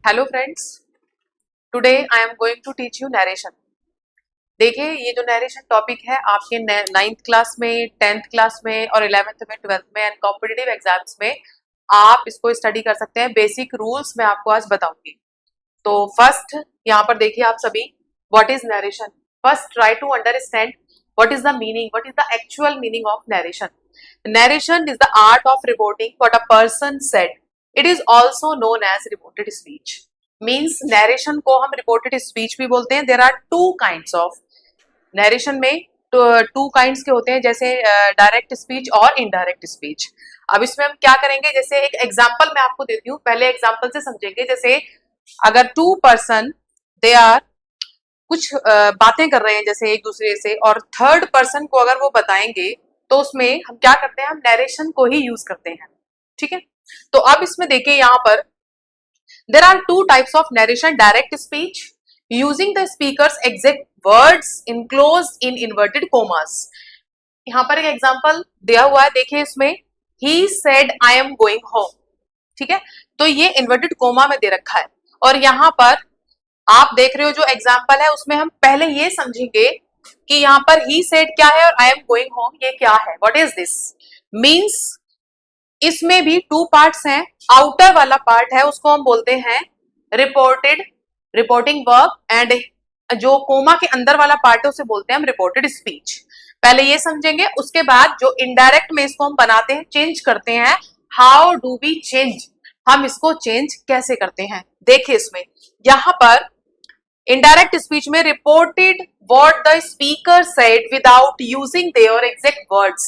Hello friends, today I am going to teach you narration. देखिए, ये जो narration topic है आपके 9th क्लास में, 10th क्लास में और 11th में, 12th में एंड कॉम्पिटिटिव एग्जाम्स में आप इसको स्टडी कर सकते हैं। बेसिक रूल्स मैं आपको आज बताऊंगी। तो फर्स्ट यहाँ पर देखिए आप सभी, what is narration. First try to understand what is the meaning, what is the actual meaning of narration. Narration is the art of reporting what a person said. It is also known as reported speech. Means narration को हम reported speech भी बोलते हैं। There are two kinds of narration में two kinds के होते हैं, जैसे direct speech और indirect speech। अब इसमें हम क्या करेंगे, जैसे एक एग्जाम्पल मैं आपको देती हूँ, पहले एग्जाम्पल से समझेंगे। जैसे अगर टू पर्सन दे आर कुछ बातें कर रहे हैं जैसे एक दूसरे से, और थर्ड पर्सन को अगर वो बताएंगे तो उसमें हम क्या करते हैं, हम नरेशन को ही यूज करते हैं। ठीक है, तो अब इसमें देखिए यहाँ पर there are two types of narration. Direct speech using the speakers exact words enclosed in inverted commas. यहाँ पर एक एग्जांपल दिया हुआ है, देखिए इसमें he said I am going home. ठीक है, तो ये इन्वर्टेड कोमा में दे रखा है, और यहाँ पर आप देख रहे हो जो एग्जाम्पल है उसमें हम पहले ये समझेंगे कि यहाँ पर ही सेड क्या है और आई एम गोइंग होम ये क्या है, व्हाट इज दिस मीन्स। इसमें भी टू पार्ट्स हैं। आउटर वाला पार्ट है उसको हम बोलते हैं रिपोर्टिंग वर्ब, एंड जो कोमा के अंदर वाला पार्ट है उसे बोलते हैं हम रिपोर्टेड स्पीच। पहले ये समझेंगे, उसके बाद जो इनडायरेक्ट में इसको हम बनाते हैं, चेंज करते हैं। हाउ डू वी चेंज, हम इसको चेंज कैसे करते हैं। देखिए इसमें यहाँ पर इनडायरेक्ट स्पीच में reported what the speaker said without using their exact words,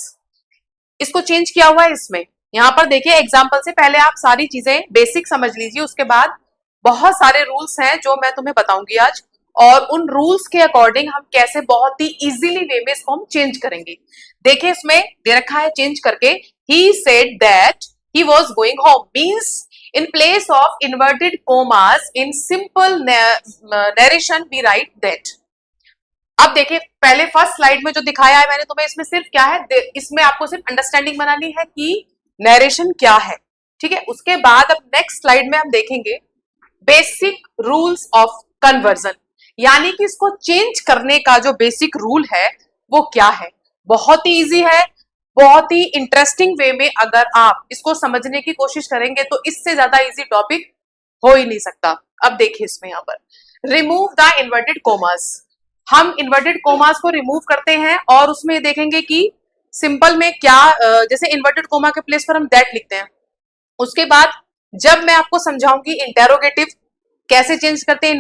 इसको चेंज किया हुआ है इसमें। यहाँ पर देखिए एग्जांपल से पहले आप सारी चीजें बेसिक समझ लीजिए, उसके बाद बहुत सारे रूल्स हैं जो मैं तुम्हें बताऊंगी आज, और उन रूल्स के अकॉर्डिंग हम कैसे बहुत ही इजीली वे में इसको हम चेंज करेंगे। देखिए इसमें दे रखा है चेंज करके, he said that he was going home means in place of inverted commas in simple narration we write that। अब देखिए पहले फर्स्ट स्लाइड में जो दिखाया है मैंने तुम्हें, इसमें सिर्फ क्या है, इसमें आपको सिर्फ अंडरस्टैंडिंग बनानी है कि नरेशन क्या है। ठीक है, उसके बाद अब नेक्स्ट स्लाइड में हम देखेंगे बेसिक रूल्स ऑफ कन्वर्जन, यानी कि इसको चेंज करने का जो बेसिक रूल है वो क्या है। बहुत ही इजी है, बहुत ही इंटरेस्टिंग वे में अगर आप इसको समझने की कोशिश करेंगे तो इससे ज्यादा इजी टॉपिक हो ही नहीं सकता। अब देखिए इसमें यहाँ पर रिमूव द इन्वर्टेड कोमास, हम इन्वर्टेड कोमास को रिमूव करते हैं, और उसमें देखेंगे कि सिंपल में क्या, जैसे इन्वर्टेड कोमा के प्लेस पर हम दैट लिखते हैं। उसके बाद जब मैं आपको समझाऊंगी इंटेरोगेटिव कैसे चेंज करते हैं,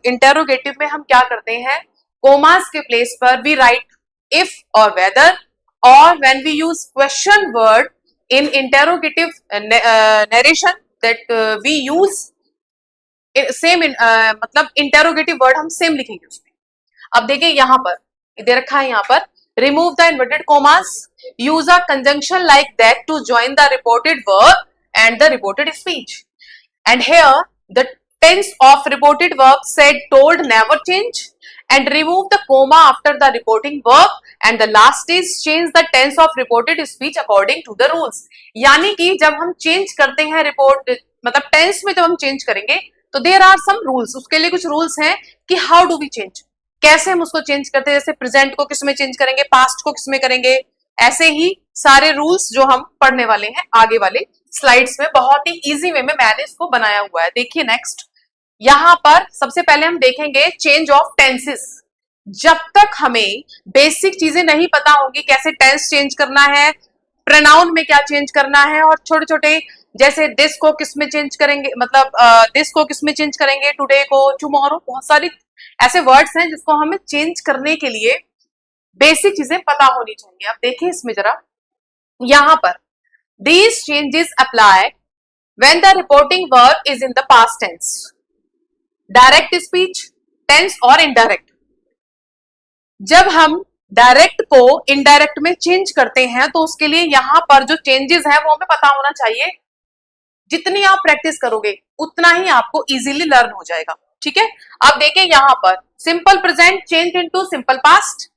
इंटेरोगेटिव में हम क्या करते हैं, कोमास के प्लेस पर वी राइट इफ और weather, or when we use question word in interrogative narration that we use same मतलब interrogative word हम same लिखेंगे उसमें। अब देखिए यहाँ पर दे रखा है, यहाँ पर remove the inverted commas, use a conjunction like that to join the reported verb and the reported speech, and here the tense of reported verb said, told never change, and remove the comma after the reporting verb, and the last is change the tense of reported speech according to the rules। यानी कि जब हम change करते हैं report मतलब tense में जब हम चेंज करेंगे तो देयर आर सम रूल्स, उसके लिए कुछ रूल्स हैं कि हाउ डू वी चेंज, कैसे हम उसको चेंज करते हैं। जैसे प्रेजेंट को किस में चेंज करेंगे, पास्ट को किस में करेंगे, ऐसे ही सारे रूल्स जो हम पढ़ने वाले हैं आगे वाले स्लाइड्स में। बहुत ही इजी वे में मैंने इसको बनाया हुआ है। देखिए नेक्स्ट यहाँ पर सबसे पहले हम देखेंगे चेंज ऑफ टेंसेस। जब तक हमें बेसिक चीजें नहीं पता होंगी, कैसे टेंस चेंज करना है, प्रोनाउन में क्या चेंज करना है, और छोटे छोटे जैसे दिस को किस में चेंज करेंगे, मतलब दिस को किस में चेंज करेंगे, टुडे को, टुमारो, बहुत सारी ऐसे वर्ड्स हैं जिसको हमें चेंज करने के लिए बेसिक चीजें पता होनी चाहिए। अब देखिए इसमें जरा यहाँ पर these changes apply when the reporting verb is in the past tense, direct speech, tense और इनडायरेक्ट। जब हम डायरेक्ट को इनडायरेक्ट में चेंज करते हैं तो उसके लिए यहाँ पर जो चेंजेस हैं वो हमें पता होना चाहिए। जितनी आप प्रैक्टिस करोगे उतना ही आपको इजीली लर्न हो जाएगा। ठीक है, अब देखिए यहाँ पर simple present change into simple past,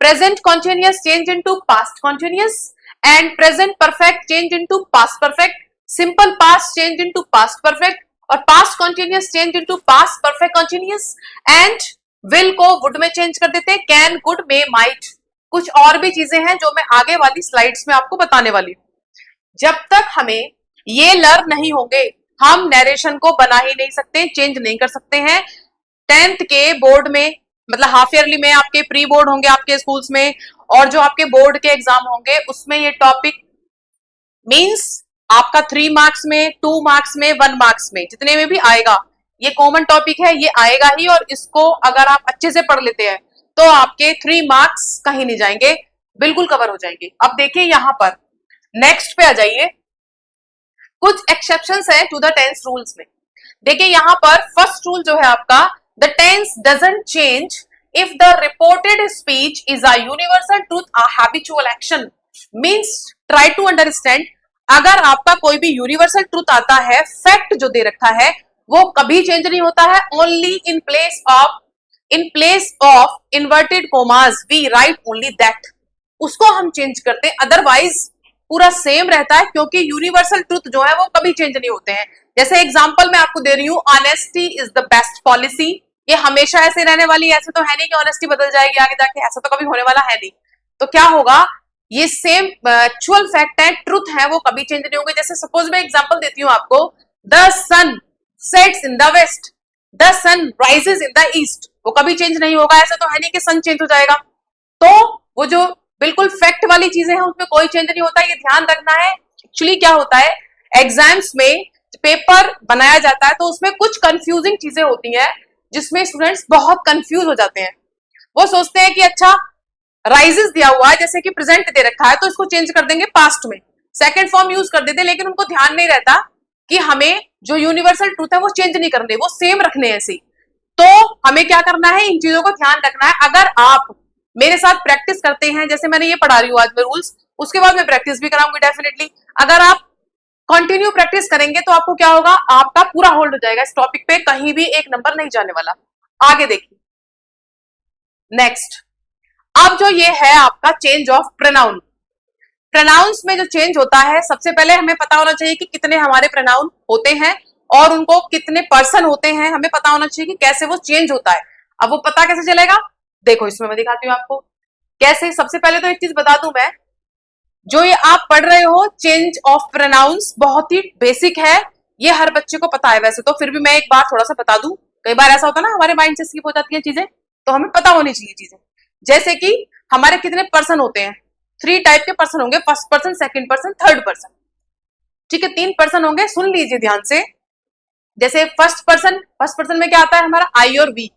present continuous change into past continuous, and present perfect change into past perfect, simple past change into past perfect, और past continuous change into past perfect continuous, and will को would में change कर देते हैं, can, could, may, might. कुछ और भी चीजें हैं जो मैं आगे वाली स्लाइड्स में आपको बताने वाली हूं। जब तक हमें ये लर्न नहीं होंगे हम नरेशन को बना ही नहीं सकते, चेंज नहीं कर सकते हैं। 10th के बोर्ड में, मतलब हाफ ईयरली में आपके प्री बोर्ड होंगे आपके स्कूल्स में, और जो आपके बोर्ड के एग्जाम होंगे उसमें ये टॉपिक मींस आपका 3 मार्क्स में, 2 मार्क्स में, 1 मार्क्स में, जितने में भी आएगा, ये कॉमन टॉपिक है, ये आएगा ही। और इसको अगर आप अच्छे से पढ़ लेते हैं तो आपके 3 मार्क्स कहीं नहीं जाएंगे, बिल्कुल कवर हो जाएंगे। अब देखिए यहां पर नेक्स्ट पे आ जाइए, कुछ एक्सेप्शंस है टू द टेंस रूल्स में। देखिए यहां पर फर्स्ट रूल जो है आपका, the tense doesn't change if the reported speech is a universal truth, a habitual action. Means try to understand, अगर आपका कोई भी यूनिवर्सल ट्रूथ आता है, फैक्ट जो दे रखा है वो कभी चेंज नहीं होता है। Only in place of inverted commas we write only that, उसको हम चेंज करते हैं, अदरवाइज पूरा सेम रहता है, क्योंकि यूनिवर्सल ट्रूथ जो है वो कभी चेंज नहीं होते हैं। जैसे एग्जांपल मैं आपको दे रही हूँ, honesty is the best policy, ये हमेशा ऐसे रहने वाली, ऐसे तो है नहीं कि ऑनेस्टी बदल जाएगी आगे जाके, ऐसा तो कभी होने वाला है नहीं। तो क्या होगा, ये सेम एक्चुअल फैक्ट है, ट्रूथ है, वो कभी चेंज नहीं होंगे। जैसे सपोज मैं एग्जांपल देती हूँ आपको, the sun sets in the west, the sun rises in the east, वो कभी चेंज नहीं होगा। ऐसा तो है नहीं कि सन चेंज हो जाएगा। तो वो जो बिल्कुल फैक्ट वाली चीजें हैं उसमें कोई चेंज नहीं होता, ये ध्यान रखना है। एक्चुअली क्या होता है, एग्जाम्स में पेपर बनाया जाता है तो उसमें कुछ कंफ्यूजिंग चीजें होती हैं जिसमें स्टूडेंट्स बहुत कंफ्यूज हो जाते हैं। वो सोचते हैं कि अच्छा राइजेस दिया हुआ है, जैसे कि प्रेजेंट दे रखा है तो इसको चेंज कर देंगे पास्ट में, सेकंड फॉर्म यूज कर देते हैं, लेकिन उनको ध्यान नहीं रहता कि हमें जो यूनिवर्सल ट्रूथ है वो चेंज नहीं करने, वो सेम रखने ऐसे। तो हमें क्या करना है, इन चीजों को ध्यान रखना है। अगर आप मेरे साथ प्रैक्टिस करते हैं, जैसे मैंने ये पढ़ा रही हूँ आज मैं रूल्स, उसके बाद मैं प्रैक्टिस भी कराऊंगी डेफिनेटली। अगर आप कंटिन्यू प्रैक्टिस करेंगे तो आपको क्या होगा, आपका पूरा होल्ड हो जाएगा इस टॉपिक पे, कहीं भी एक नंबर नहीं जाने वाला। आगे देखिए नेक्स्ट। अब जो ये है आपका चेंज ऑफ प्रोनाउन, प्रोनाउंस में जो चेंज होता है, सबसे पहले हमें पता होना चाहिए कि कितने हमारे प्रोनाउन होते हैं और उनको कितने पर्सन होते हैं, हमें पता होना चाहिए कि कैसे वो चेंज होता है। अब वो पता कैसे चलेगा, देखो इसमें मैं दिखाती हूँ आपको कैसे। सबसे पहले तो एक चीज बता दूं मैं, जो ये आप पढ़ रहे हो चेंज ऑफ प्रोनाउंस बहुत ही बेसिक है, ये हर बच्चे को पता है वैसे तो, फिर भी मैं एक बार थोड़ा सा बता दूं। कई बार ऐसा होता है ना हमारे माइंड से स्किप हो जाती है चीजें, तो हमें पता होनी चाहिए चीजें। जैसे कि हमारे कितने पर्सन होते हैं, 3 टाइप के पर्सन होंगे, first person, second person, third person. ठीक है, 3 पर्सन होंगे, सुन लीजिए ध्यान से। जैसे फर्स्ट पर्सन में क्या आता है हमारा आई और वी,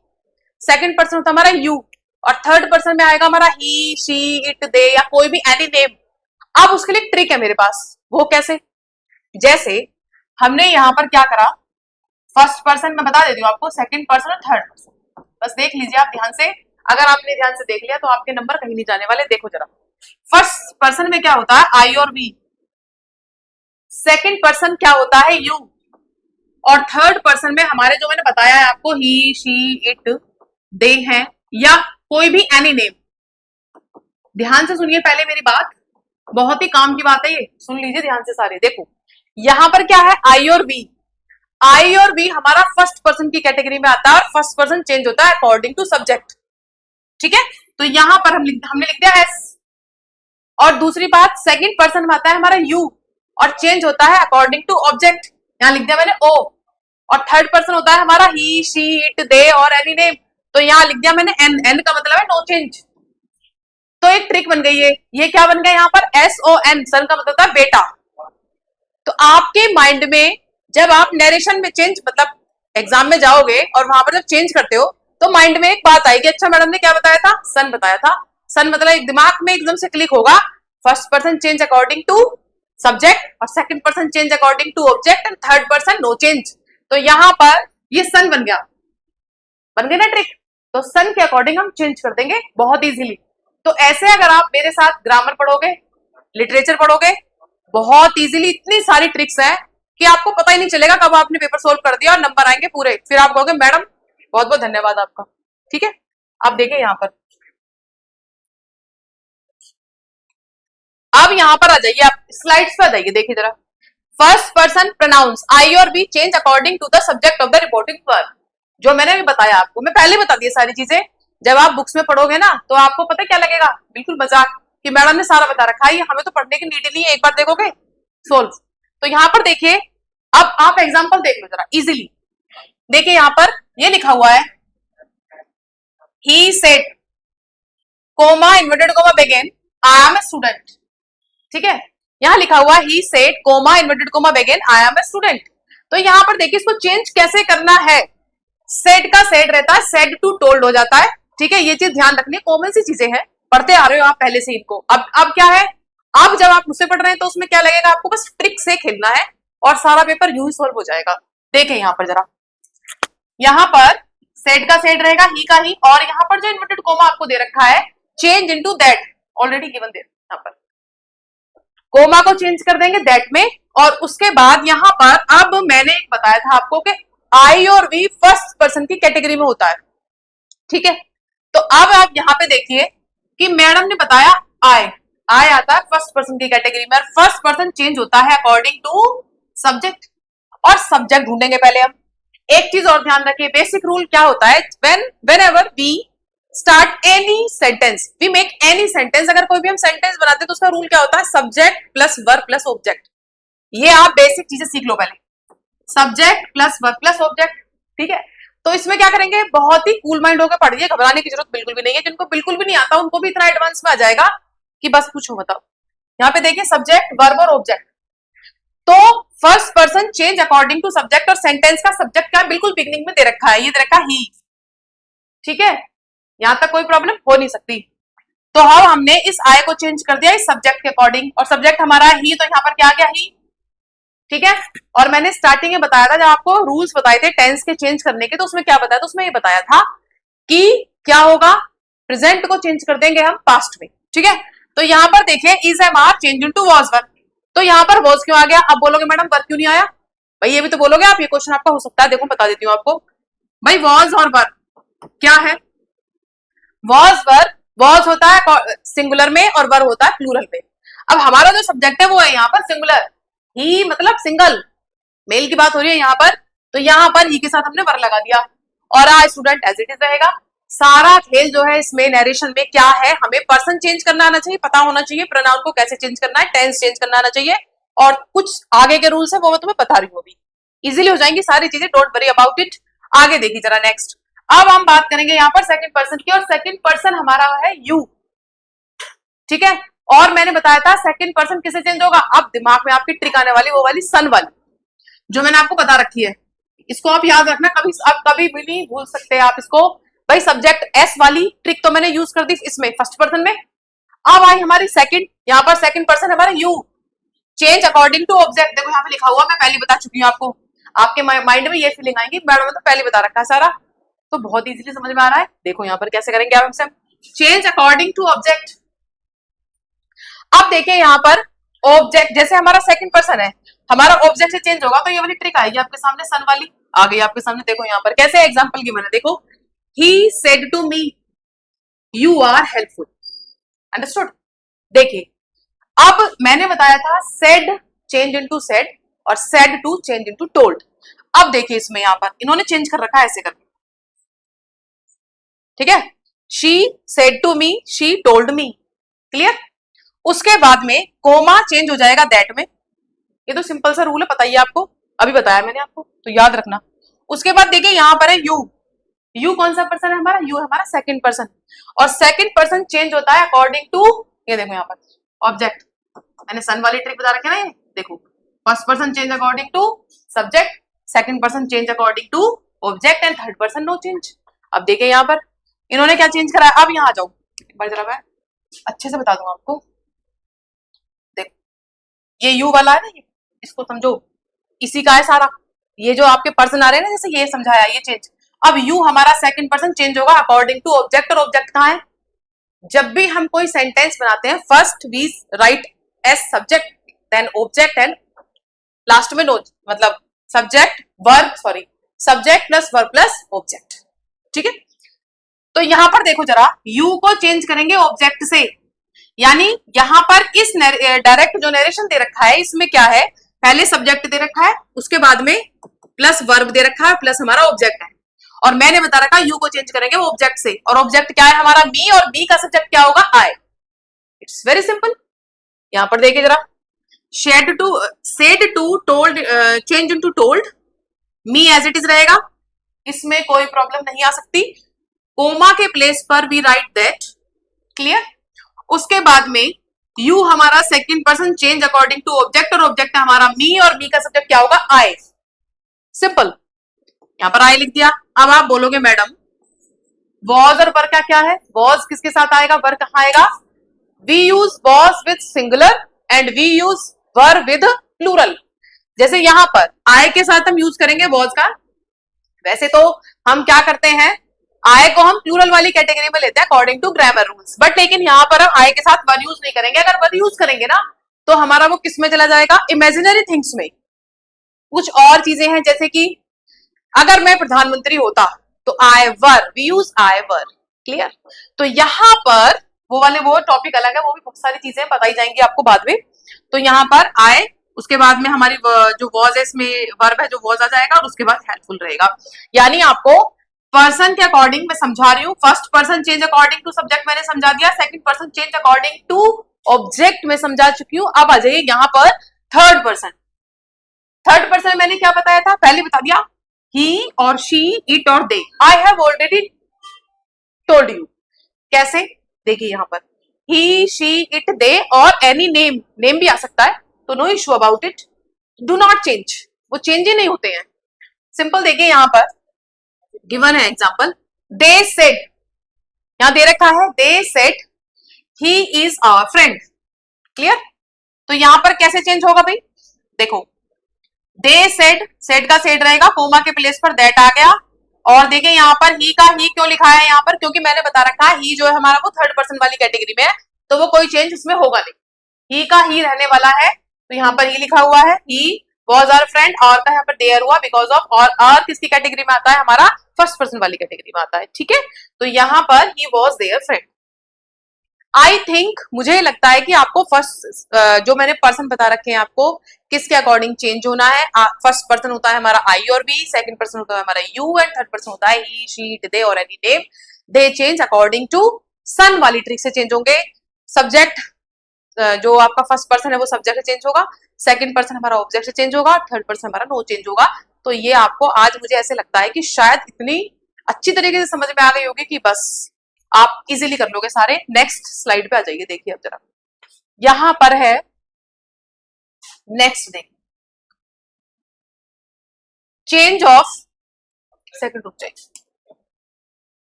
सेकंड पर्सन होता है हमारा यू, और थर्ड पर्सन में आएगा हमारा ही, शी, इट, दे, या कोई भी एनी नेम। अब उसके लिए ट्रिक है मेरे पास, वो कैसे, जैसे हमने यहां पर क्या करा, फर्स्ट पर्सन मैं बता देती हूँ आपको, सेकंड पर्सन और थर्ड पर्सन, बस देख लीजिए आप ध्यान से। अगर आपने ध्यान से देख लिया तो आपके नंबर कहीं नहीं जाने वाले। देखो जरा, फर्स्ट पर्सन में क्या होता है आई और वी, सेकंड पर्सन क्या होता है यू, और थर्ड पर्सन में हमारे जो मैंने बताया है आपको, ही, शी, इट, दे हैं, या कोई भी एनी नेम। ध्यान से सुनिए पहले मेरी बात, बहुत ही काम की बात है ये, सुन लीजिए ध्यान से सारे। देखो यहां पर क्या है आई और वी, आई और वी हमारा फर्स्ट पर्सन की कैटेगरी में आता है, और फर्स्ट पर्सन चेंज होता है अकॉर्डिंग टू सब्जेक्ट। हमने यहां पर हमने लिख दिया एस। और दूसरी बात, सेकंड पर्सन में आता है हमारा यू और चेंज होता है अकॉर्डिंग टू ऑब्जेक्ट, यहां लिख दिया मैंने ओ। और थर्ड पर्सन होता है हमारा ही, शी, इट, दे और एनी नेम, तो यहां लिख दिया मैंने एन। एन का मतलब है नो चेंज। तो एक ट्रिक बन गई है, ये क्या बन गया यहाँ पर, एस ओ एन, सन का मतलब है बेटा। तो आपके माइंड में जब आप नरेशन में चेंज, मतलब एग्जाम में जाओगे और वहां पर जब चेंज करते हो तो माइंड में एक बात आएगी, अच्छा मैडम ने क्या बताया था, सन बताया था। सन मतलब एक दिमाग में एकदम से क्लिक होगा, first person change according to subject, और second person change according to object, and third person no change. तो यहां पर ये सन बन गया, बन गई ना ट्रिक। तो सन के अकॉर्डिंग हम चेंज कर देंगे बहुत इजीली। तो ऐसे अगर आप मेरे साथ ग्रामर पढ़ोगे, लिटरेचर पढ़ोगे, बहुत इजीली इतनी सारी ट्रिक्स हैं कि आपको पता ही नहीं चलेगा कब आपने पेपर सोल्व कर दिया, और नंबर आएंगे पूरे। फिर आप कहोगे मैडम बहुत बहुत धन्यवाद आपका। ठीक है, आप देखिए यहां पर, अब यहां पर आ जाइए, आप स्लाइड्स पे आ जाइए, देखिए जरा। फर्स्ट पर्सन प्रोनाउंस आई और be change according to the subject of the reporting verb. जो मैंने भी बताया आपको, मैं पहले बता दी सारी चीजें। जब आप बुक्स में पढ़ोगे ना तो आपको पता क्या लगेगा, बिल्कुल मजाक कि मैडम ने सारा बता रखा है, हमें तो पढ़ने की नीड नहीं है, एक बार देखोगे सोल्व। तो यहाँ पर देखिए, अब आप एग्जांपल देख लो जरा इजीली। देखिए यहाँ पर ये लिखा हुआ है, he said comma inverted comma begin I am a student. ठीक है, यहाँ लिखा हुआ he said comma inverted comma begin I am a student. तो यहाँ पर देखिए इसको चेंज कैसे करना है। सेड का सेड रहता है, सेड टू टोल्ड हो जाता है। ठीक है, ये चीज ध्यान रखनी, कॉमन सी चीजें हैं, पढ़ते आ रहे हो आप पहले से इनको। अब क्या है, अब जब आप मुझसे पढ़ रहे हैं तो उसमें क्या लगेगा आपको, बस ट्रिक से खेलना है और सारा पेपर यूं ही सॉल्व हो जाएगा। देखें यहाँ पर जरा, यहाँ पर सेड का सेड रहेगा, ही का ही, और यहाँ पर जो इन्वर्टेड कोमा आपको दे रखा है change into that, already given there. यहाँ पर कोमा को चेंज कर देंगे दैट में, और उसके बाद यहाँ पर अब मैंने बताया था आपको कि आई और वी फर्स्ट पर्सन की कैटेगरी में होता है। ठीक है, तो अब आप यहाँ पे देखिए कि मैडम ने बताया आई आता है फर्स्ट पर्सन की कैटेगरी में, फर्स्ट पर्सन चेंज होता है अकॉर्डिंग टू सब्जेक्ट, और सब्जेक्ट ढूंढेंगे पहले हम। एक चीज और ध्यान रखिए, बेसिक रूल क्या होता है, whenever we start any sentence we make any sentence, अगर कोई भी हम सेंटेंस बनाते हैं तो उसका रूल क्या होता है, subject plus verb plus object. ये आप बेसिक चीजें सीख लो पहले, subject plus verb plus object. ठीक है, तो इसमें क्या करेंगे, बहुत ही कूल माइंड होकर पढ़िए, घबराने की जरूरत बिल्कुल भी नहीं है। जिनको बिल्कुल भी नहीं आता उनको भी इतना एडवांस में आ जाएगा कि बस पूछो बताओ। यहाँ पे देखिए सब्जेक्ट वर्ब और ऑब्जेक्ट, तो first person change according to subject, और सेंटेंस का सब्जेक्ट क्या बिल्कुल बिगनिंग में दे रखा है, ये दे रखा ही। ठीक है, यहां तक कोई प्रॉब्लम हो नहीं सकती। तो हाँ, हमने इस आई को चेंज कर दिया इस सब्जेक्ट के अकॉर्डिंग, और सब्जेक्ट हमारा ही, तो यहाँ पर क्या आ गया ही। ठीक है, और मैंने स्टार्टिंग में बताया था जब आपको रूल्स बताए थे टेंस के चेंज करने के, तो उसमें क्या बताया था, उसमें ये बताया था कि क्या होगा, प्रेजेंट को चेंज कर देंगे हम पास्ट में। ठीक है, तो यहाँ पर देखिए is am are change into was were, तो यहाँ पर वाज क्यों आ गया। अब बोलोगे मैडम वर क्यों नहीं आया, भाई ये भी तो बोलोगे आप, ये क्वेश्चन आपका हो सकता है। देखो बता देती हूँ आपको, भाई वाज और वर क्या है, वॉज होता है सिंगुलर में और वर होता है प्लूरल में। अब हमारा जो सब्जेक्ट है वो है यहाँ पर सिंगुलर, ही मतलब सिंगल, मेल की बात हो रही है यहाँ पर, तो यहाँ पर ही के साथ हमने वर लगा दिया, और आज स्टूडेंट एज इट इज रहेगा। सारा खेल जो है इसमें नरेशन में क्या है, हमें पर्सन चेंज करना आना चाहिए, पता होना चाहिए प्रोनाउन को कैसे चेंज करना है, टेंस चेंज करना आना चाहिए, और कुछ आगे के रूल्स है वो मैं तुम्हें बता रही हूँ अभी, इजीली हो जाएंगी सारी चीजें, डोंट वरी अबाउट इट। आगे देखिए जरा नेक्स्ट, अब हम बात करेंगे यहाँ पर सेकंड पर्सन की, और सेकंड पर्सन हमारा है यू। ठीक है, और मैंने बताया था सेकंड पर्सन किसे चेंज होगा, अब दिमाग में आपकी ट्रिक आने वाली, वो वाली सन वाली जो मैंने आपको बता रखी है, इसको आप याद रखना, कभी भी नहीं भूल सकते आप इसको। भाई सब्जेक्ट एस वाली ट्रिक तो मैंने यूज कर दी इसमें फर्स्ट पर्सन में। अब आई हमारी सेकंड, यहाँ पर सेकंड पर्सन हमारा you, change according to object. देखो यहाँ पे लिखा हुआ, मैं पहले बता चुकी हूँ आपको, आपके माइंड में ये फीलिंग आएगी मैडम ने तो पहले बता रखा है सारा, तो बहुत इजीली समझ में आ रहा है। देखो यहाँ पर कैसे करेंगे आप हमसे, चेंज अकॉर्डिंग टू ऑब्जेक्ट। अब देखिए यहाँ पर ऑब्जेक्ट जैसे हमारा सेकंड पर्सन है, हमारा ऑब्जेक्ट से चेंज होगा, तो ये वाली ट्रिक आएगी आपके सामने, सन वाली आ गई आपके सामने। देखो यहाँ पर कैसे एग्जांपल की मैंने, देखो he said to me you are helpful, understood. देखिए अब मैंने बताया था सेड चेंज इनटू सेड, और said to change into told. अब देखिए इसमें यहाँ पर इन्होंने चेंज कर रखा है ऐसे करके, ठीक है, she said to me, she told me, clear. उसके बाद में कोमा चेंज हो जाएगा दैट में, ये तो सिंपल सा रूल है, पता ही आपको, अभी बताया मैंने आपको, तो याद रखना। उसके बाद देखिए यहाँ पर है यू, यू कौन सा पर्सन है हमारा, यू है हमारा सेकंड पर्सन, और सेकंड पर्सन चेंज होता है अकॉर्डिंग टू, ये देखो यहाँ पर ऑब्जेक्ट, मैंने सन वाली ट्रिक बता रखी है ना, ये देखो first person change according to subject, second person change according to object, and third person no change. अब देखिए यहाँ पर इन्होंने क्या चेंज करा है, अब यहाँ आ जाओ एक बार जरा मैं अच्छे से बता दूंगा आपको। देखो ये यू वाला है ना, ये इसको समझो, इसी का है सारा, ये जो आपके पर्सन आ रहे हैं ना, जैसे ये समझाया ये चेंज। अब यू हमारा सेकंड पर्सन चेंज होगा अकॉर्डिंग टू ऑब्जेक्ट, और ऑब्जेक्ट कहाँ है, जब भी हम कोई सेंटेंस बनाते हैं first we write as subject then object and last में नो, मतलब subject verb, sorry subject plus verb plus object, ठीक है। तो यहां पर देखो जरा, यू को चेंज करेंगे ऑब्जेक्ट से, यानी यहां पर इस डायरेक्ट जो नरेशन दे रखा है इसमें क्या है, पहले सब्जेक्ट दे रखा है, उसके बाद में प्लस वर्ब दे रखा है, प्लस हमारा ऑब्जेक्ट है, और मैंने बता रखा यू को चेंज करेंगे वो ऑब्जेक्ट से, और ऑब्जेक्ट क्या है हमारा मी, और मी का सब्जेक्ट क्या होगा आई। It's very simple. यहां पर देखिए जरा, said to told change into told, me as it is रहेगा, इसमें कोई प्रॉब्लम नहीं आ सकती। कोमा के प्लेस पर वी राइट दैट, क्लियर। उसके बाद में यू हमारा second person change according to object, और ऑब्जेक्ट हमारा मी, और मी का सब्जेक्ट क्या होगा आई। सिंपल। यहां पर आई लिख दिया। अब आप बोलोगे मैडम वॉज और वर का क्या है, वॉज किसके साथ आएगा, वर कहां आएगा। We use was with singular and we use were with plural. जैसे यहां पर आई के साथ हम यूज करेंगे वॉज का, वैसे तो हम क्या करते हैं, आई को हम प्लूरल वाली कैटेगरी में लेते हैं according to grammar rules, but लेकिन यहाँ पर हम आई के साथ वर यूज नहीं करेंगे। अगर वर यूज करेंगे ना तो हमारा वो किस में चला जाएगा, इमेजिनरी थिंग्स में। कुछ और चीजें हैं, जैसे कि अगर मैं प्रधानमंत्री होता तो I were, we use I were, clear. तो यहाँ पर वो टॉपिक अलग है, वो भी बहुत सारी चीजें बताई जाएंगी आपको बाद में। तो यहाँ पर आई, उसके बाद में हमारी जो वॉज है इसमें वर्ब है जो वॉज आ जाएगा, और उसके बाद हेल्पफुल रहेगा। यानी आपको पर्सन के अकॉर्डिंग मैं समझा रही हूँ, first person change according to subject मैंने समझा दिया, second person change according to object में समझा चुकी हूँ। अब आ जाइए यहाँ पर थर्ड पर्सन। थर्ड पर्सन मैंने क्या बताया था, पहले बता दिया, ही और शी, इट और they. I have already told you. कैसे, देखिए यहाँ पर ही, शी, इट, दे और एनी नेम, नेम भी आ सकता है, तो no issue about it, do not change, वो चेंज ही नहीं होते हैं। सिंपल। देखिए यहाँ पर गिवन है एग्जाम्पल, दे सेड, यहां दे रखा है they said he is our friend, clear. तो यहां पर कैसे चेंज होगा भाई, देखो दे सेड, सेड का सेड रहेगा, कोमा के प्लेस पर दैट आ गया, और देखिए यहाँ पर ही का ही क्यों लिखा है यहाँ पर, क्योंकि मैंने बता रखा है ही जो है हमारा वो थर्ड पर्सन वाली कैटेगरी में है, तो वो कोई चेंज इसमें होगा नहीं, ही का ही रहने वाला है। तो यहाँ पर ही लिखा हुआ है, ही वॉज आवर फ्रेंड, और का यहाँ पर देयर हुआ बिकॉज ऑफ, और आर किसकी कैटेगरी में आता है, हमारा फर्स्ट पर्सन वाली कैटेगरी में आता है, ठीक है। तो यहाँ पर he was there friend. I think, मुझे लगता है कि आपको फर्स्ट जो मैंने पर्सन बता रखे हैं आपको किसके अकॉर्डिंग चेंज होना है। फर्स्ट पर्सन होता है हमारा आई और वी, सेकंड पर्सन होता है हमारा यू, एंड थर्ड पर्सन होता है ही, शी, इट, दे और any name. They change according to सन वाली ट्रिक से चेंज होंगे। सब्जेक्ट जो आपका फर्स्ट पर्सन है वो सब्जेक्ट से चेंज होगा, सेकंड पर्सन हमारा ऑब्जेक्ट से चेंज होगा, थर्ड पर्सन हमारा नो चेंज होगा। तो ये आपको आज मुझे ऐसे लगता है कि शायद इतनी अच्छी तरीके से समझ में आ गई होगी कि बस आप इजीली कर लोगे सारे। नेक्स्ट स्लाइड पे आ जाइए, देखिए अब जरा यहां पर है नेक्स्ट देखिए, चेंज ऑफ, सेकंड रुक जाइए,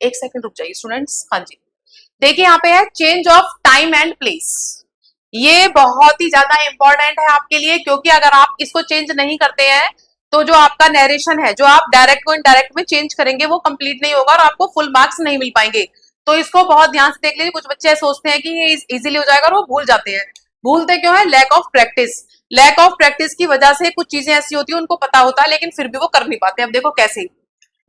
एक सेकंड रुक जाइए स्टूडेंट्स। हाँ जी, देखिए यहाँ पे है change of time and place. ये बहुत ही ज्यादा इंपॉर्टेंट है आपके लिए, क्योंकि अगर आप इसको चेंज नहीं करते हैं तो जो आपका नरेशन है, जो आप डायरेक्ट को इनडायरेक्ट में चेंज करेंगे वो कंप्लीट नहीं होगा और आपको फुल मार्क्स नहीं मिल पाएंगे। तो इसको बहुत ध्यान से देख लीजिए। कुछ बच्चे सोचते हैं कि ये इजीली हो जाएगा और वो भूल जाते हैं। भूलते क्यों है, lack of practice. Lack of practice की वजह से कुछ चीजें ऐसी होती है उनको पता होता है लेकिन फिर भी वो कर नहीं पाते। अब देखो कैसे,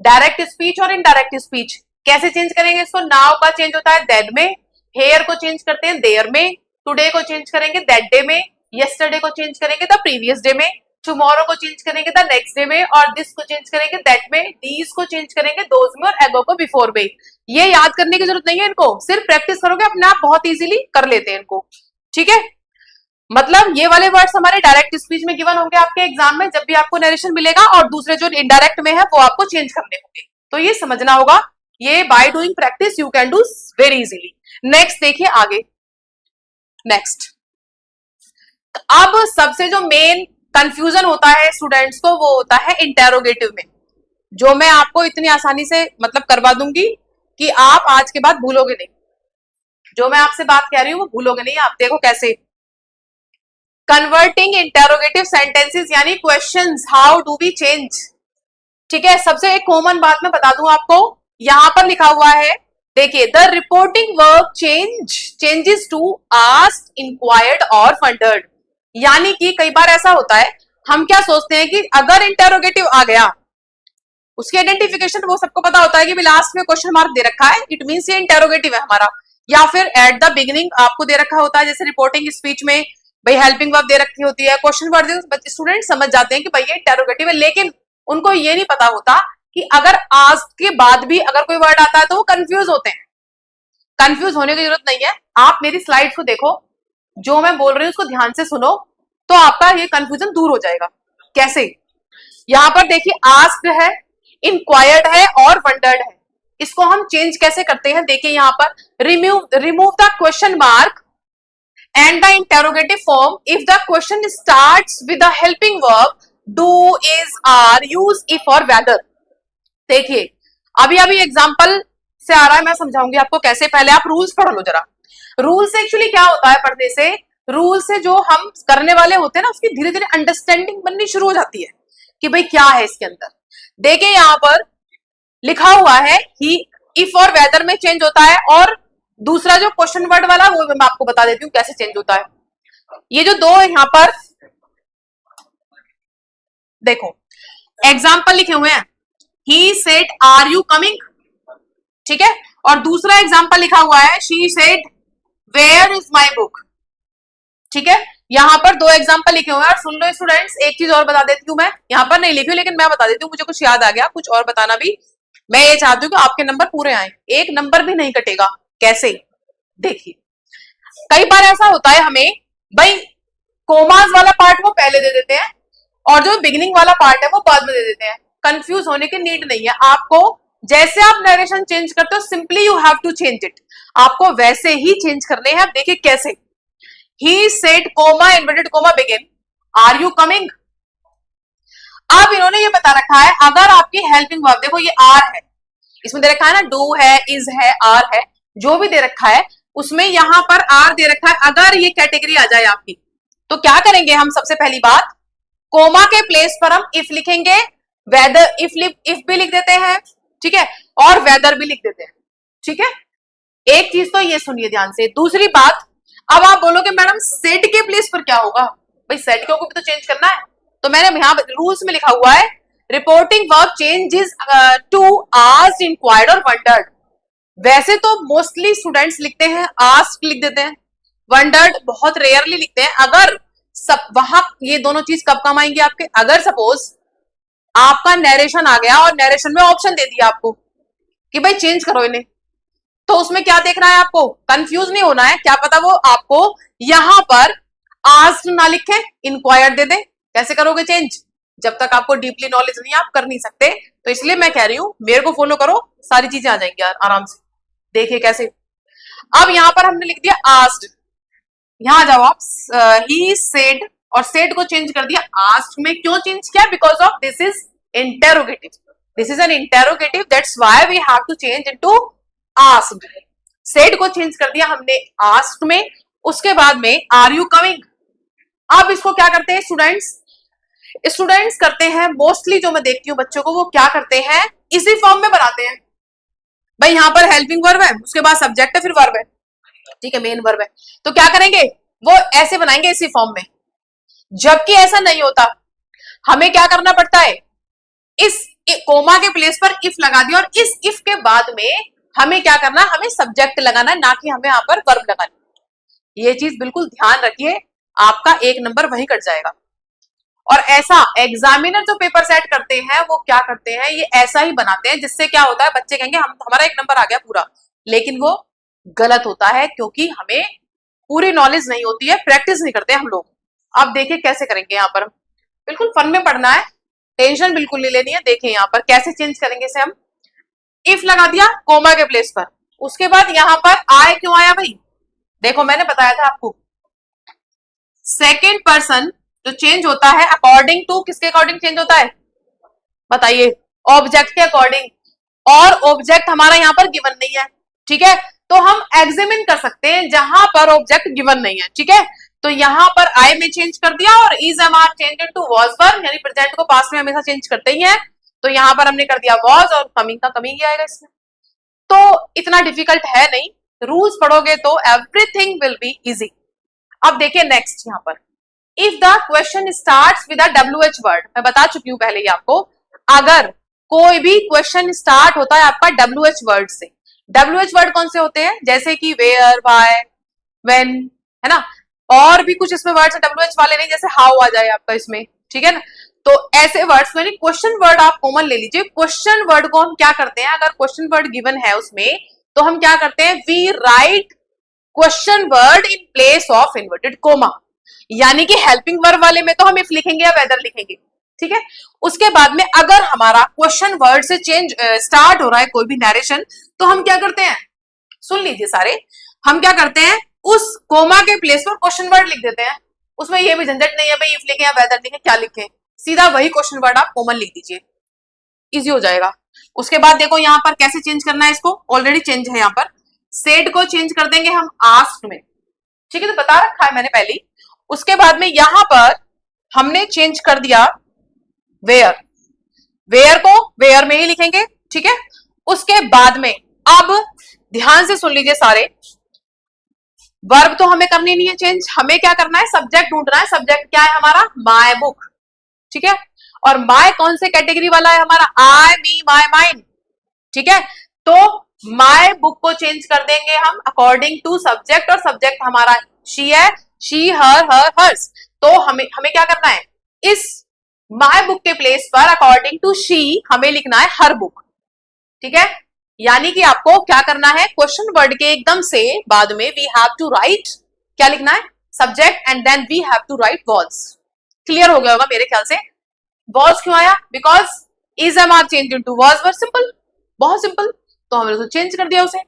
डायरेक्ट स्पीच और इनडायरेक्ट स्पीच कैसे चेंज करेंगे इसको। नाउ का चेंज होता है देन में, हेयर को चेंज करते हैं देयर में, टुडे को चेंज करेंगे दैट डे में, यस्टरडे को चेंज करेंगे द प्रीवियस डे में, टुमारो को चेंज करेंगे द नेक्स्ट डे में, और दिस को चेंज करेंगे दैट में, दीज को चेंज करेंगे दोज में, और एगो को बिफोर में। ये याद करने की जरूरत नहीं है, इनको सिर्फ प्रैक्टिस करोगे अपने आप बहुत इजीली कर लेते हैं इनको, ठीक है। मतलब ये वाले वर्ड्स हमारे डायरेक्ट स्पीच में गिवन होंगे आपके एग्जाम में जब भी आपको नरेशन मिलेगा, और दूसरे जो इनडायरेक्ट में है वो आपको चेंज करने होंगे। तो ये समझना होगा, ये by doing practice you can do very easily. Next देखिए आगे, नेक्स्ट अब सबसे जो मेन कंफ्यूजन होता है स्टूडेंट्स को वो होता है इंटेरोगेटिव में, जो मैं आपको इतनी आसानी से मतलब करवा दूंगी कि आप आज के बाद भूलोगे नहीं। जो मैं आपसे बात कह रही हूँ वो भूलोगे नहीं आप। देखो कैसे, कन्वर्टिंग इंटेरोगेटिव सेंटेंसेस यानी questions, how do we change, ठीक है। सबसे एक कॉमन बात मैं बता दूं आपको, यहां पर लिखा हुआ है देखिए, the reporting verb changes to asked, inquired और वंडर्ड। यानी कि कई बार ऐसा होता है, हम क्या सोचते हैं कि अगर इंटेरोगेटिव आ गया, उसकी आइडेंटिफिकेशन वो सबको पता होता है कि लास्ट में क्वेश्चन मार्क दे रखा है, इट मींस ये इंटेरोगेटिव है हमारा। या फिर एट द बिगिनिंग आपको दे रखा होता है, जैसे रिपोर्टिंग स्पीच में भाई हेल्पिंग वर्ब दे रखी होती है, क्वेश्चन वर्ड दे, स्टूडेंट समझ जाते हैं कि भाई ये इंटेरोगेटिव है, लेकिन उनको ये नहीं पता होता कि अगर आस्क के बाद भी अगर कोई वर्ड आता है तो वो कंफ्यूज होते हैं। कंफ्यूज होने की जरूरत नहीं है, आप मेरी स्लाइड्स को देखो, जो मैं बोल रही हूँ उसको ध्यान से सुनो, तो आपका ये कंफ्यूजन दूर हो जाएगा। कैसे? यहां पर देखिए आस्क्ड है, इंक्वायर्ड है और वंडर्ड है। इसको हम चेंज कैसे करते हैं, देखिए यहां पर remove the question mark and the interrogative form if the question starts with the helping verb do, is, are, use, if और whether। देखिए अभी अभी एग्जांपल से आ रहा है, मैं समझाऊंगी आपको कैसे। पहले आप रूल्स पढ़ लो जरा। रूल से एक्चुअली क्या होता है, पढ़ने से रूल से जो हम करने वाले होते हैं ना, उसकी धीरे धीरे अंडरस्टैंडिंग बननी शुरू हो जाती है कि भाई क्या है इसके अंदर। देखिए यहां पर लिखा हुआ है ही, इफ और वेदर में चेंज होता है, और दूसरा जो क्वेश्चन वर्ड वाला वो मैं आपको बता देती हूँ कैसे चेंज होता है। ये जो दो है यहां पर देखो एग्जाम्पल लिखे हुए हैं, he said are you coming, ठीक है, और दूसरा एग्जाम्पल लिखा हुआ है she said where is my book, ठीक है। यहां पर दो एग्जाम्पल लिखे हुए हैं। और सुन लो स्टूडेंट्स, एक चीज और बता देती हूँ मैं, यहां पर नहीं लिखी हुई लेकिन मैं बता देती हूँ, मुझे कुछ याद आ गया, कुछ और बताना भी मैं ये चाहती हूँ कि आपके नंबर पूरे आए, एक नंबर भी नहीं कटेगा। कैसे? देखिए कई बार ऐसा होता है हमें, भाई कोमास वाला पार्ट वो पहले दे देते हैं और जो बिगिनिंग वाला पार्ट है वो बाद में दे देते हैं। कंफ्यूज होने की नीड नहीं है आपको, जैसे आप नरेशन चेंज करते हो simply you have to change it, आपको वैसे ही चेंज करने हैं। अब देखिए कैसे, he said comma inverted comma begin are you coming. अब इन्होंने ये बता रखा है अगर आपकी हेल्पिंग वर्ब, देखो ये आर है, इसमें दे रखा है ना डू है, इज है, आर है, जो भी दे रखा है उसमें यहां पर आर दे रखा है। अगर ये कैटेगरी आ जाए आपकी तो क्या करेंगे हम, सबसे पहली बात कोमा के प्लेस पर हम इफ लिखेंगे, वेदर इफ भी लिख देते हैं, ठीक है, और वेदर भी लिख देते हैं, ठीक है। एक चीज तो ये सुनिए ध्यान से। दूसरी बात, अब आप बोलोगे मैडम सेड के प्लेस पर क्या होगा, भाई सेड को भी तो चेंज करना है, तो मैंने यहां रूल्स में लिखा हुआ है reporting verb changes to asked, inquired और वंडर्ड। वैसे तो मोस्टली स्टूडेंट्स लिखते हैं आस्क्ड लिख देते हैं, वंडर्ड बहुत रेयरली लिखते हैं। अगर सब वहां ये दोनों चीज कब काम आएंगे आपके, अगर सपोज आपका नरेशन आ गया और नरेशन में ऑप्शन दे दिया आपको कि भाई चेंज करो इन्हें, तो उसमें क्या देखना है आपको, कंफ्यूज नहीं होना है। क्या पता वो आपको यहां पर आस्क्ड ना लिखे, इंक्वायर्ड दे दे, कैसे करोगे चेंज, जब तक आपको डीपली नॉलेज नहीं आप कर नहीं सकते। तो इसलिए मैं कह रही हूं मेरे को फॉलो करो, सारी चीजें आ जाएंगी आराम से। देखिए कैसे, अब यहां पर हमने लिख दिया आस्क्ड, यहां जाओ आप, ही सेड और सेड को चेंज कर दिया आस्क्ड में। क्यों चेंज किया, because of this is interrogative, this is an interrogative, that's why we have to change into asked. Said को चेंज कर दिया हमने आस्क्ड में, उसके बाद में आर यू कमिंग। अब इसको क्या करते हैं स्टूडेंट्स करते हैं मोस्टली, जो मैं देखती हूँ बच्चों को, वो क्या करते हैं इसी फॉर्म में बनाते हैं। भाई यहां पर हेल्पिंग वर्ब है, उसके बाद सब्जेक्ट है, फिर वर्ब है, ठीक है, मेन वर्ब है, तो क्या करेंगे वो ऐसे बनाएंगे इसी फॉर्म में। जबकि ऐसा नहीं होता, हमें क्या करना पड़ता है, इस कोमा के प्लेस पर इफ लगा दिया और इस इफ के बाद में हमें क्या करना है, हमें सब्जेक्ट लगाना है, ना कि हमें यहां पर वर्ब लगाना। ये चीज बिल्कुल ध्यान रखिए, आपका एक नंबर वही कट जाएगा। और ऐसा एग्जामिनर जो पेपर सेट करते हैं वो क्या करते हैं, ये ऐसा ही बनाते हैं, जिससे क्या होता है बच्चे कहेंगे हम हमारा एक नंबर आ गया पूरा, लेकिन वो गलत होता है क्योंकि हमें पूरी नॉलेज नहीं होती है, प्रैक्टिस नहीं करते हम लोग। अब देखिए कैसे करेंगे, यहाँ पर बिल्कुल फन में पढ़ना है, टेंशन बिल्कुल नहीं लेनी है। देखिए यहाँ पर कैसे चेंज करेंगे इसे हम, इफ लगा दिया कोमा के प्लेस पर, उसके बाद यहाँ पर आए, क्यों आया भाई, देखो मैंने बताया था आपको सेकेंड पर्सन जो चेंज होता है अकॉर्डिंग टू, किसके अकॉर्डिंग चेंज होता है बताइए, ऑब्जेक्ट के अकॉर्डिंग, और ऑब्जेक्ट हमारा यहाँ पर गिवन नहीं है, ठीक है, तो हम एग्जामिन कर सकते हैं जहां पर ऑब्जेक्ट गिवन नहीं है, ठीक है। तो यहां पर आई में चेंज कर दिया और is am are change into was were, यानी प्रेजेंट को पास्ट में हमेशा चेंज करते ही है, तो यहां पर हमने कर दिया वाज और कमिंग का कमिंग ही आएगा इसमें। तो इतना डिफिकल्ट है नहीं, रूल्स पढ़ोगे तो एवरीथिंग विल बी इजी। अब देखिए नेक्स्ट यहां पर, if the question starts with a WH word, मैं बता चुकी हूं पहले ही आपको, अगर कोई भी क्वेश्चन स्टार्ट होता है आपका WH वर्ड से, WH वर्ड कौन से होते हैं, जैसे कि वेयर, वाई, व्हेन, है ना। और भी कुछ इसमें वर्ड्स WH वाले नहीं, जैसे हाउ आ जाए आपका इसमें, ठीक है ना। तो ऐसे वर्ड्स यानी क्वेश्चन वर्ड आप कॉमन ले लीजिए। क्वेश्चन वर्ड को हम क्या करते हैं, अगर क्वेश्चन वर्ड गिवन है उसमें, तो हम क्या करते हैं, we write question word in place of inverted comma. यानी कि हेल्पिंग वर्ब वाले में तो हम इफ लिखेंगे या वेदर लिखेंगे, ठीक है। उसके बाद में अगर हमारा क्वेश्चन वर्ड से चेंज स्टार्ट हो रहा है कोई भी नरेशन, तो हम क्या करते हैं, सुन लीजिए सारे, हम क्या करते हैं, उस कोमा के प्लेस पर क्वेश्चन वर्ड लिख देते हैं। उसमें ये भी झंझट नहीं है भाई इफ लिखें या वेदर लिखें, क्या लिखें, सीधा वही क्वेश्चन वर्ड आप कॉमन लिख दीजिए, इजी हो जाएगा। उसके बाद देखो यहां पर कैसे चेंज करना है इसको, ऑलरेडी चेंज है यहाँ पर, सेड को चेंज कर देंगे हम आस्क्ड में, ठीक है, तो बता रखा है मैंने पहले ही। उसके बाद में यहां पर हमने चेंज कर दिया वेयर, वेयर को वेयर में ही लिखेंगे, ठीक है। उसके बाद में अब ध्यान से सुन लीजिए सारे, वर्ब तो हमें करनी नहीं है चेंज, हमें क्या करना है, सब्जेक्ट ढूंढना है। सब्जेक्ट क्या है हमारा, माय बुक, ठीक है। और माय कौन से कैटेगरी वाला है हमारा, आई, मी, माय, माइन, ठीक है। तो माय बुक को चेंज कर देंगे हम अकॉर्डिंग टू सब्जेक्ट, और सब्जेक्ट हमारा शी है, शी, हर, हर्स। तो हमें क्या करना है, इस माय बुक के प्लेस पर अकॉर्डिंग टू शी हमें लिखना है हर बुक, ठीक है। यानी कि आपको क्या करना है, क्वेश्चन वर्ड के एकदम से बाद में वी हैव टू राइट, क्या लिखना है, subject, and then we have to write was. Clear हो गया होगा मेरे ख्याल से। वॉज क्यों आया, because is am are change into was, word simple, बहुत सिंपल, तो हमने तो चेंज कर दिया उसे।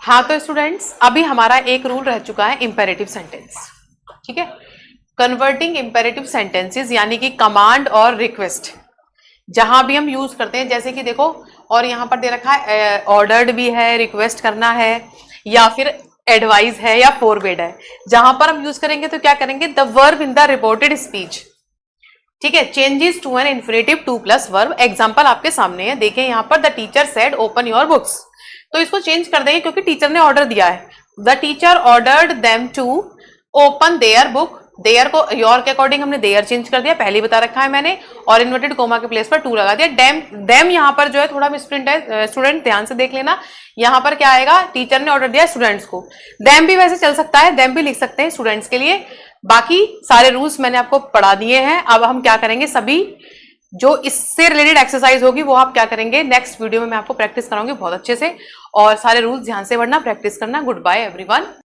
हाँ तो स्टूडेंट्स, अभी हमारा एक रूल रह चुका है इंपेरेटिव सेंटेंस, ठीक है। कन्वर्टिंग इंपेरेटिव सेंटेंसेस यानी कि कमांड और रिक्वेस्ट जहां भी हम यूज करते हैं, जैसे कि देखो, और यहां पर दे रखा है ऑर्डर्ड भी है, रिक्वेस्ट करना है, या फिर एडवाइस है, या फोरबिड है। जहां पर हम यूज करेंगे तो क्या करेंगे, the verb in the reported speech, ठीक है, changes to an infinitive 2 plus verb. Example आपके सामने है, देखें यहां पर, the teacher said open your books, तो इसको चेंज कर देंगे क्योंकि टीचर ने ऑर्डर दिया है। The teacher ordered them to open their book, their को योर के अकॉर्डिंग हमने देयर चेंज कर दिया, पहले ही बता रखा है मैंने, और इन्वर्टेड कोमा के प्लेस पर टू लगा दिया। डेम, डेम यहां पर जो है थोड़ा मिसप्रिंट है, स्टूडेंट ध्यान से देख लेना। यहां पर क्या आएगा, टीचर ने ऑर्डर दिया स्टूडेंट्स को, डेम भी वैसे चल सकता है, डेम भी लिख सकते हैं स्टूडेंट्स के लिए। बाकी सारे रूल्स मैंने आपको पढ़ा दिए हैं। अब हम क्या करेंगे, सभी जो इससे रिलेटेड एक्सरसाइज होगी वो आप क्या करेंगे, नेक्स्ट वीडियो में मैं आपको प्रैक्टिस कराऊंगी बहुत अच्छे से, और सारे रूल्स ध्यान से पढ़ना, प्रैक्टिस करना। Goodbye everyone.